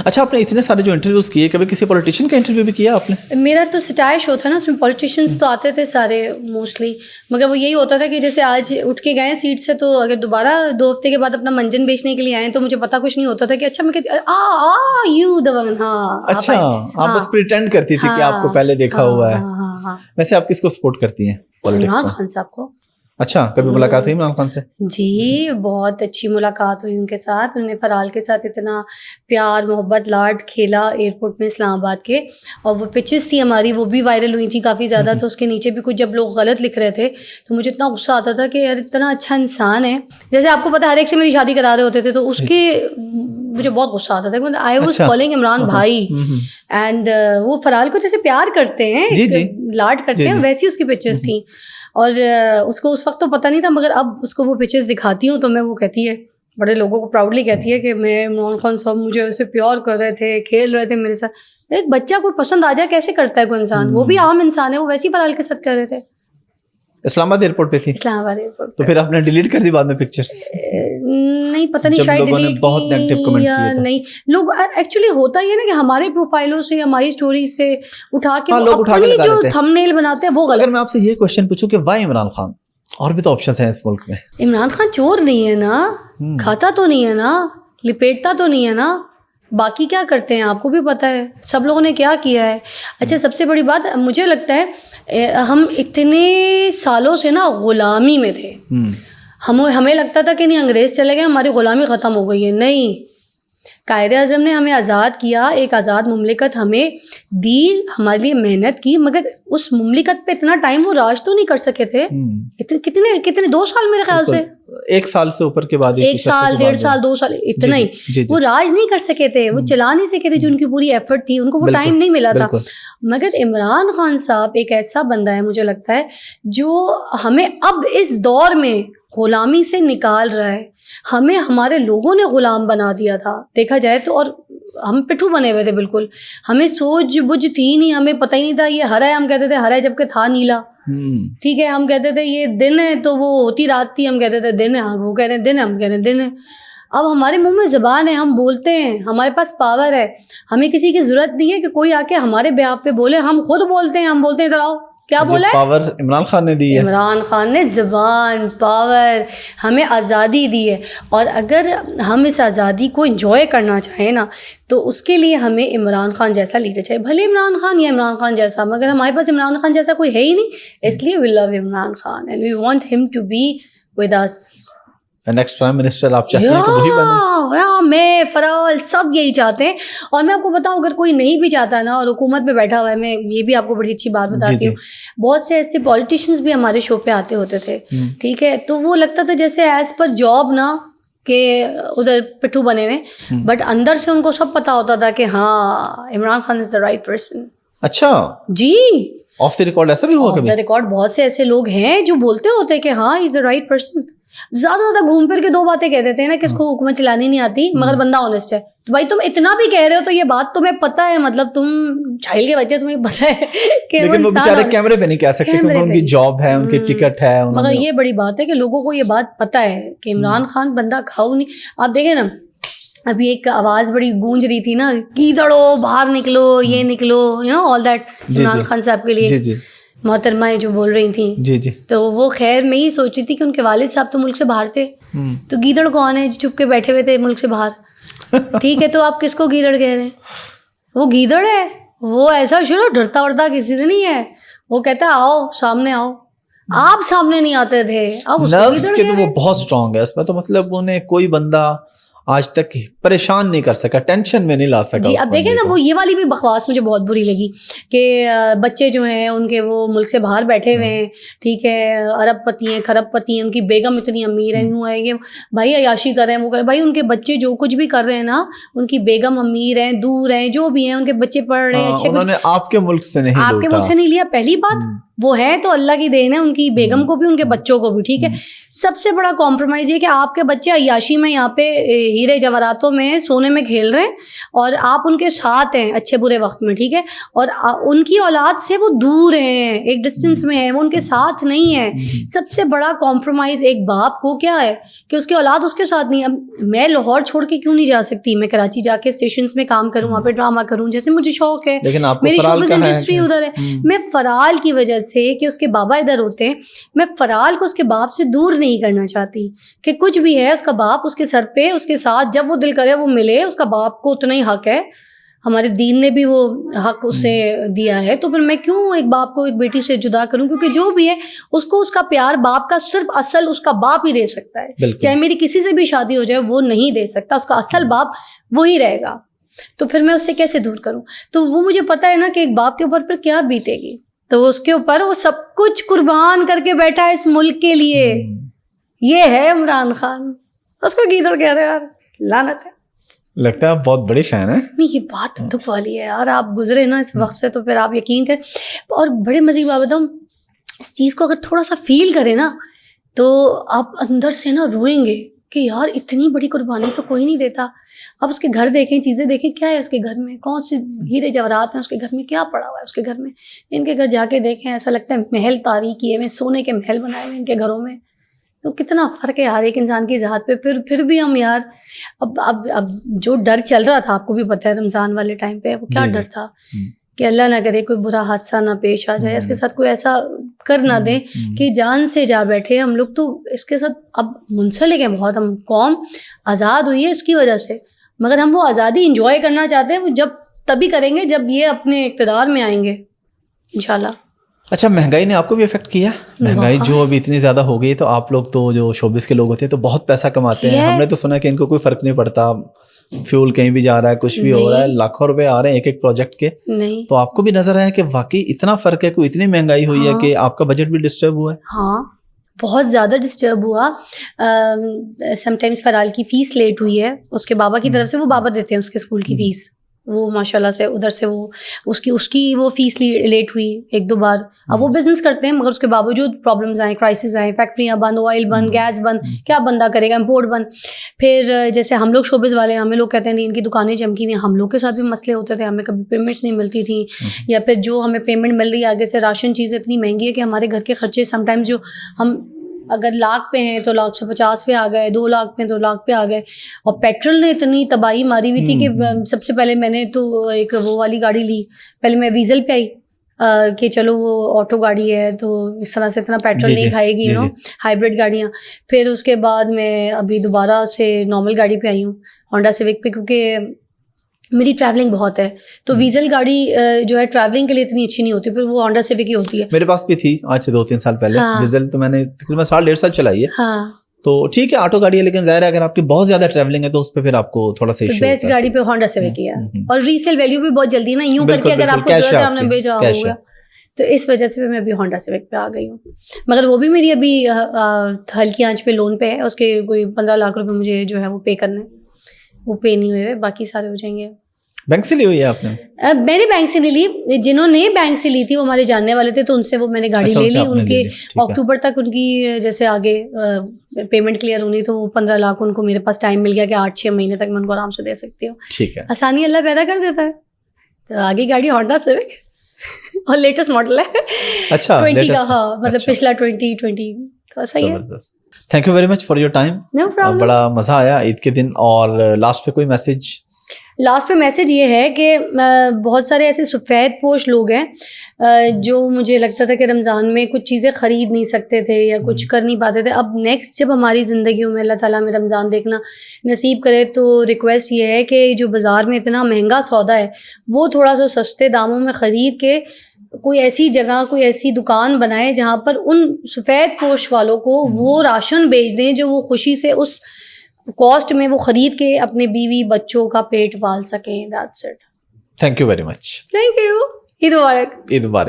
اچھا آپ نے اتنے سارے جو انٹرویوز کیے, کبھی کسی پولیٹیشین کا انٹرویو بھی کیا آپ نے؟ میرا تو سٹائر شو تھا نا, اس میں پولیٹیشینس تو آتے تھے سارے موسٹلی, مگر وہ یہی ہوتا تھا کہ جیسے آج اٹھ کے گئے سیٹ سے, تو اگر دوبارہ 2 ہفتے کے بعد اپنا منجن بیچنے کے لیے آئے تو مجھے پتا کچھ نہیں ہوتا تھا کہ اچھا میں کہتی یو دا ون. ہاں اچھا آپ بس پریٹینڈ کرتی تھی کہ آپ کو پہلے دیکھا ہوا ہے. ویسے آپ کس کو سپورٹ کرتی ہیں پولیٹکس میں؟ عمران خان صاحب کو. اچھا کبھی ملاقات ہوئی عمران خان سے؟ جی بہت اچھی ملاقات ہوئی ان کے ساتھ. انہوں نے فرحال کے ساتھ اتنا پیار محبت لاڈ کھیلا ایئرپورٹ میں اسلام آباد کے, اور وہ پکچرز تھی ہماری وہ بھی وائرل ہوئی تھی کافی زیادہ. تو اس کے نیچے بھی کچھ جب لوگ غلط لکھ رہے تھے تو مجھے اتنا غصہ آتا تھا کہ یار اتنا اچھا انسان ہے, جیسے آپ کو پتا ہر ایک سے میری شادی کرا رہے ہوتے تھے تو اس کے مجھے بہت غصہ آتا تھا. آئی واز کالنگ عمران بھائی, اینڈ وہ فرحال کو جیسے پیار کرتے ہیں لاڈ کرتے ہیں ویسی اس کی پکچرز تھیں. اور اس کو اس وقت تو پتہ نہیں تھا, مگر اب اس کو وہ پکچرز دکھاتی ہوں تو میں وہ کہتی ہے, بڑے لوگوں کو پراؤڈلی کہتی ہے کہ میں عمران خان صاحب مجھے اسے پیار کر رہے تھے, کھیل رہے تھے میرے ساتھ. ایک بچہ کوئی پسند آ جائے کیسے کرتا ہے کوئی انسان, وہ بھی عام انسان ہے, وہ ویسے ہی فرحال کے ساتھ کر رہے تھے. اسلام آباد ایئرپورٹ پہ تھی؟ اسلام آباد ایئرپورٹ. تو پھر آپ نے ڈیلیٹ کر دی بعد میں پکچرز؟ نہیں پتہ نہیں, شاید ڈیلیٹ کی یا نہیں. لوگ ایکچولی ہوتا یہ نا کہ ہمارے پروفائلوں سے ہماری اسٹوری سے اٹھا کے اپنی جو تھم نیل بناتے ہیں وہ غلط. اگر میں آپ سے یہ کوشچن پوچھوں کہ وائی عمران خان, اور بھی تو آپشنز ہیں اس ملک میں. عمران خان چور نہیں ہے نا, کھاتا تو نہیں ہے نا, لپیٹتا تو نہیں ہے نا, باقی کیا کرتے ہیں آپ کو بھی پتہ ہے سب لوگوں نے کیا کیا ہے. اچھا سب سے بڑی بات مجھے لگتا ہے ہم اتنے سالوں سے نا غلامی میں تھے. ہمیں لگتا تھا کہ نہیں انگریز چلے گئے ہماری غلامی ختم ہو گئی ہے. نہیں, قائد اعظم نے ہمیں آزاد کیا, ایک آزاد مملکت ہمیں دی, ہمارے لیے محنت کی, مگر اس مملکت پہ اتنا ٹائم وہ راج تو نہیں کر سکے تھے. کتنے 2 سال میرے خیال سے, 1 سال سے اوپر کے بعد, 1 سال 1.5 سال 2 سال اتنا ہی وہ راج نہیں کر سکے تھے, وہ چلا نہیں سکے تھے. جو ان کی پوری ایفرٹ تھی ان کو وہ ٹائم نہیں ملا تھا. مگر عمران خان صاحب ایک ایسا بندہ ہے مجھے لگتا ہے جو ہمیں اب اس دور میں غلامی سے نکال رہا ہے. ہمیں ہمارے لوگوں نے غلام بنا دیا تھا دیکھا جائے تو, اور ہم پٹھو بنے ہوئے تھے بالکل. ہمیں سوچ بوجھ تھی نہیں, ہمیں پتہ ہی نہیں تھا یہ ہرا ہے, ہم کہتے تھے ہرا ہے جبکہ تھا نیلا. ٹھیک ہے, ہم کہتے تھے یہ دن ہے تو وہ ہوتی رات تھی, ہم کہتے تھے دن ہے, وہ کہہ رہے ہیں دن ہے, ہم کہہ رہے ہیں دن ہے. اب ہمارے منہ میں زبان ہے, ہم بولتے ہیں, ہمارے پاس پاور ہے, ہمیں کسی کی ضرورت نہیں ہے کہ کوئی آ کے ہمارے بیہاف پہ بولے. ہم خود بولتے ہیں, ہم بولتے ہیں ادھر آؤ, کیا بولا ہے؟ پاور عمران خان نے دی ہے. عمران خان نے زبان, پاور, ہمیں آزادی دی ہے. اور اگر ہم اس آزادی کو انجوائے کرنا چاہیں نا تو اس کے لیے ہمیں عمران خان جیسا لیڈر چاہیے. بھلے عمران خان یا عمران خان جیسا, مگر ہمارے پاس عمران خان جیسا کوئی ہے ہی نہیں. اس لیے we love Imran Khan and we want him to be with us. Next prime minister آپ چاہتے ہیں کہ وہی بنے؟ میں فرحال سب یہی چاہتے ہیں. اور میں آپ کو بتاؤں اگر کوئی نہیں بھی چاہتا نا اور حکومت میں بیٹھا ہوا ہے, میں یہ بھی آپ کو بڑی اچھی بات بتاتی ہوں, بہت سے ایسے پولیٹیشینس بھی ہمارے شو پہ آتے ہوتے تھے. ٹھیک ہے, تو وہ لگتا تھا جیسے ایز پر جاب نا کہ ادھر پٹھو بنے ہوئے, بٹ اندر سے ان کو سب پتا ہوتا تھا کہ ہاں عمران خان از دا رائٹ پرسن. اچھا جی, آف دی ریکارڈ ایسا بھی ہوا کبھی؟ آف دا ریکارڈ بہت سے ایسے لوگ ہیں جو بولتے ہوتے ہیں کہ ہاں از دا رائٹ پرسن. زیادہ گھوم پھر کے 2 باتیں کہہ دیتے ہیں نا کہ اس کو حکومت چلانی نہیں آتی, مگر بندہ آنیسٹ ہے. تو بھائی تم اتنا بھی کہہ رہے ہو تو یہ بات تمہیں پتہ ہے, مطلب تم جھائل کے بچے, تمہیں پتہ ہے کہ لیکن وہ بیچارے کیمرے پہ نہیں کہہ سکتے کیونکہ ان کی جاب ہے, ان کی ٹکٹ ہے. مگر یہ بڑی بات ہے کہ لوگوں کو یہ بات پتہ ہے کہ عمران خان بندہ کھاؤ نہیں. آپ دیکھیں نا ابھی ایک آواز بڑی گونج رہی تھی نا, کیدڑو باہر نکلو, یہ نکلو, you know all that, Imran Khan صاحب کے لیے محترمہ جو بول رہی تھیں. جی تو وہ خیر میں ہی سوچ رہی تھی کہ ان کے والد صاحب تو ملک سے باہر تھے, تو گیدڑ کون ہے جو چھپ کے بیٹھے ہوئے تھے ملک سے باہر؟ ٹھیک ہے, تو آپ کس کو گیدڑ کہہ رہے ہیں؟ وہ گیدڑ ہے, وہ ایسا شروع ڈرتا ورتا کسی سے نہیں ہے. وہ کہتا ہے آؤ سامنے آؤ, آپ سامنے نہیں آتے تھے. اب نروس کے تو وہ بہت اسٹرانگ ہے, اس میں تو مطلب انہیں کوئی بندہ آج تک پریشان نہیں کر سکا, ٹینشن میں نہیں لا سکا. جی اب دیکھیں نا, وہ یہ والی بھی بکواس مجھے بہت بری لگی کہ بچے جو ہیں ان کے وہ ملک سے باہر بیٹھے ہوئے ہیں. ٹھیک ہے, ارب پتی ہیں, کھرب پتی ہیں, ان کی بیگم اتنی امیر ہے, یوں ہے یہ بھائی عیاشی کر رہے ہیں, وہ کر رہے ہیں. بھائی ان کے بچے جو کچھ بھی کر رہے ہیں نا, ان کی بیگم امیر ہیں, دور ہیں, جو بھی ہیں, ان کے بچے پڑھ رہے ہیں اچھے. انہوں نے آپ کے ملک سے نہیں, آپ کے ملک سے نہیں لیا. پہلی بات وہ ہیں تو اللہ کی دین ہے، ان کی بیگم کو بھی ان کے بچوں کو بھی، ٹھیک ہے. سب سے بڑا کمپرومائز یہ کہ آپ کے بچے عیاشی میں یہاں پہ ہیرے جواہراتوں میں سونے میں کھیل رہے ہیں اور آپ ان کے ساتھ ہیں اچھے برے وقت میں، ٹھیک ہے، اور ان کی اولاد سے وہ دور ہیں، ایک ڈسٹینس میں ہیں، وہ ان کے ساتھ نہیں ہیں. سب سے بڑا کمپرومائز ایک باپ کو کیا ہے کہ اس کی اولاد اس کے ساتھ نہیں. اب میں لاہور چھوڑ کے کیوں نہیں جا سکتی؟ میں کراچی جا کے اسٹیشنز میں کام کروں، وہاں پہ ڈرامہ کروں، جیسے مجھے شوق ہے. میری شوبز انڈسٹری ادھر ہے. میں فرال کی وجہ سے کہ اس کے بابا ادھر ہوتے ہیں، میں فرال کو اس کے باپ سے دور نہیں کرنا چاہتی کہ کچھ بھی ہے اس کا باپ اس کے سر پہ، اس کے ساتھ جب وہ دل کرے وہ ملے. اس کا باپ کو اتنا ہی حق ہے، ہمارے دین نے بھی وہ حق اسے دیا ہے. تو پھر میں کیوں ایک باپ کو ایک بیٹی سے جدا کروں؟ کیونکہ جو بھی ہے اس کو اس کا پیار باپ کا صرف اصل اس کا باپ ہی دے سکتا ہے. چاہے میری کسی سے بھی شادی ہو جائے وہ نہیں دے سکتا، اس کا اصل باپ وہی رہے گا. تو پھر میں اس سے کیسے دور کروں؟ تو وہ مجھے پتا ہے نا کہ ایک باپ کے اوپر پھر کیا بیتے گی. تو اس کے اوپر وہ سب کچھ قربان کر کے بیٹھا ہے اس ملک کے لیے. یہ ہے عمران خان. اس کو گیدڑ کہہ رہے یار، لعنت ہے. لگتا ہے آپ بہت بڑی فین ہیں. نہیں، یہ بات دکھ والی ہے یار. آپ گزرے نا اس وقت سے تو پھر آپ یقین کریں. اور بڑے مزے کی بات بتاؤں، اس چیز کو اگر تھوڑا سا فیل کریں نا تو آپ اندر سے نا روئیں گے کہ یار اتنی بڑی قربانی تو کوئی نہیں دیتا. اب اس کے گھر دیکھیں، چیزیں دیکھیں، کیا ہے اس کے گھر میں، کون سے ہیرے جواہرات ہیں اس کے گھر میں، کیا پڑا ہوا ہے اس کے گھر میں. ان کے گھر جا کے دیکھیں، ایسا لگتا ہے محل تاریخی ہے، سونے کے محل بنائے ہوئے ان کے گھروں میں. تو کتنا فرق ہے ہر ایک انسان کی ذات پہ. پھر بھی ہم یار اب جو ڈر چل رہا تھا، آپ کو بھی پتہ ہے رمضان والے ٹائم پہ وہ کیا ڈر تھا کہ اللہ نہ کرے کوئی برا حادثہ نہ پیش آ جائے، اس کے ساتھ کوئی ایسا کر نہ دے کہ جان سے جا بیٹھے. ہم لوگ تو اس کے ساتھ اب منسلک ہیں بہت. ہم قوم آزاد ہوئی ہے اس کی وجہ سے، مگر ہم وہ آزادی انجوائے کرنا چاہتے ہیں، وہ جب تبھی کریں گے جب یہ اپنے اقتدار میں آئیں گے انشاءاللہ. اچھا، مہنگائی نے آپ کو بھی افیکٹ کیا؟ مہنگائی جو ابھی اتنی زیادہ ہو گئی، تو آپ لوگ تو جو شوبز کے لوگ ہوتے ہیں تو بہت پیسہ کماتے ہیں. ہم نے تو سنا کہ ان کو کوئی فرق نہیں پڑتا، فیول کہیں بھی جا رہا ہے، کچھ بھی ہو رہا ہے، لاکھوں روپے آ رہے ہیں ایک ایک پروجیکٹ کے. نہیں تو آپ کو بھی نظر آیا کہ واقعی اتنا فرق ہے، کوئی اتنی مہنگائی ہوئی ہے کہ آپ کا بجٹ بھی ڈسٹرب ہوا ہے؟ ہاں، بہت زیادہ ڈسٹرب ہوا. سم ٹائمز فرال کی فیس لیٹ ہوئی ہے اس کے بابا کی طرف سے. وہ بابا دیتے ہیں اس کے اسکول کی فیس، وہ ماشاء اللہ سے ادھر سے وہ اس کی وہ فیس لیٹ ہوئی ایک دو بار. اب وہ بزنس کرتے ہیں مگر اس کے باوجود پرابلمز آئیں، کرائسس آئیں، فیکٹریاں بند، آئل بند، گیس بند، کیا بندہ کرے گا، امپورٹ بند. پھر جیسے ہم لوگ شوبز والے ہیں، ہمیں لوگ کہتے ہیں نہیں ان کی دکانیں چمکی ہوئی ہیں. ہم لوگ کے ساتھ بھی مسئلے ہوتے تھے، ہمیں کبھی پیمنٹس نہیں ملتی تھیں، یا پھر جو ہمیں پیمنٹ مل رہی ہے آگے سے راشن چیزیں اتنی مہنگی ہے کہ ہمارے گھر کے خرچے سم ٹائمز جو ہم اگر لاکھ پہ ہیں تو 150 پہ آ گئے، 2 لاکھ پہ 2 لاکھ پہ آ گئے. اور پیٹرول نے اتنی تباہی ماری ہوئی تھی کہ سب سے پہلے میں نے تو ایک وہ والی گاڑی لی. پہلے میں ویزل پہ آئی کہ چلو وہ آٹو گاڑی ہے تو اس طرح سے اتنا پیٹرول نہیں کھائے گی، ہائیبرڈ گاڑیاں. پھر اس کے بعد میں ابھی دوبارہ سے نارمل گاڑی پہ آئی ہوں، ہونڈا سیوک پہ، کیونکہ میری ٹریولنگ بہت ہے تو ویزل گاڑی جو ہے ٹریولنگ کے لیے اتنی اچھی نہیں ہوتی، پھر وہ ہونڈا سیوک ہی ہوتی ہے. میرے پاس بھی تھی آج سے 2-3 سال پہلے ویزل، تو میں نے تقریباً 1.5 سال چلائی ہے. ہاں تو ٹھیک ہے آٹو گاڑی ہے، لیکن ظاہر ہے اگر آپ کی بہت زیادہ ٹریولنگ ہے تو اس پہ پھر آپ کو تھوڑا سا ایشو بیسٹ گاڑی پہ ہونڈا سیوک ہی ہے. اور ریسیل ویلیو بھی بہت جلدی نا، یوں کر کے اگر آپ کو ضرورت ہے آپ نے بیچا ہوگا، تو اس وجہ سے میں ابھی ہونڈا سیوک پہ آ گئی ہوں. مگر وہ بھی میری ابھی ہلکی آنچ پہ لون پہ ہے، اس کے کوئی 15 لاکھ روپے مجھے جو ہے وہ پے کرنے، وہ پے نہیں ہوئے، باقی سارے ہو جائیں گے. بینک سے لی ہوئی ہے آپ نے؟ میں نے بینک سے نہیں لی، جنہوں نے بینک سے لی تھی وہ ہمارے جاننے والے تھے، تو ان سے وہ میں نے گاڑی لے لی. ان کے اکتوبر تک ان کی جیسے آگے پیمنٹ کلیئر ہونی، تو 15 لاکھ ان کو میرے پاس ٹائم مل گیا کہ 8-6 مہینے تک میں ان کو آرام سے دے سکتی ہوں. ٹھیک ہے، آسانی اللہ پیدا کر دیتا ہے. تو آگے گاڑی ہونڈا سیوک اور لیٹسٹ ماڈل ہے. اچھا 20 کا، ہاں مطلب پچھلا 2020 تو ایسا ہی ہے. Thank you very much for your time. No problem. بڑا مزہ آیا عید کے دن. اور لاسٹ پہ کوئی میسج؟ لاسٹ پہ میسج یہ ہے کہ بہت سارے ایسے سفید پوش لوگ ہیں جو مجھے لگتا تھا کہ رمضان میں کچھ چیزیں خرید نہیں سکتے تھے یا کچھ کر نہیں پاتے تھے. اب نیکسٹ جب ہماری زندگیوں میں اللہ تعالیٰ میں رمضان دیکھنا نصیب کرے تو ریکویسٹ یہ ہے کہ جو بازار میں اتنا مہنگا سودا ہے وہ تھوڑا سا سستے داموں میں خرید کے کوئی ایسی جگہ، کوئی ایسی دکان بنائے جہاں پر ان سفید پوش والوں کو وہ راشن بیچ دیں جو وہ خوشی سے اس کاسٹ میں وہ خرید کے اپنے بیوی بچوں کا پیٹ پال سکیں. That's it. Thank you very much. Thank you. Eid Mubarak. Eid Mubarak.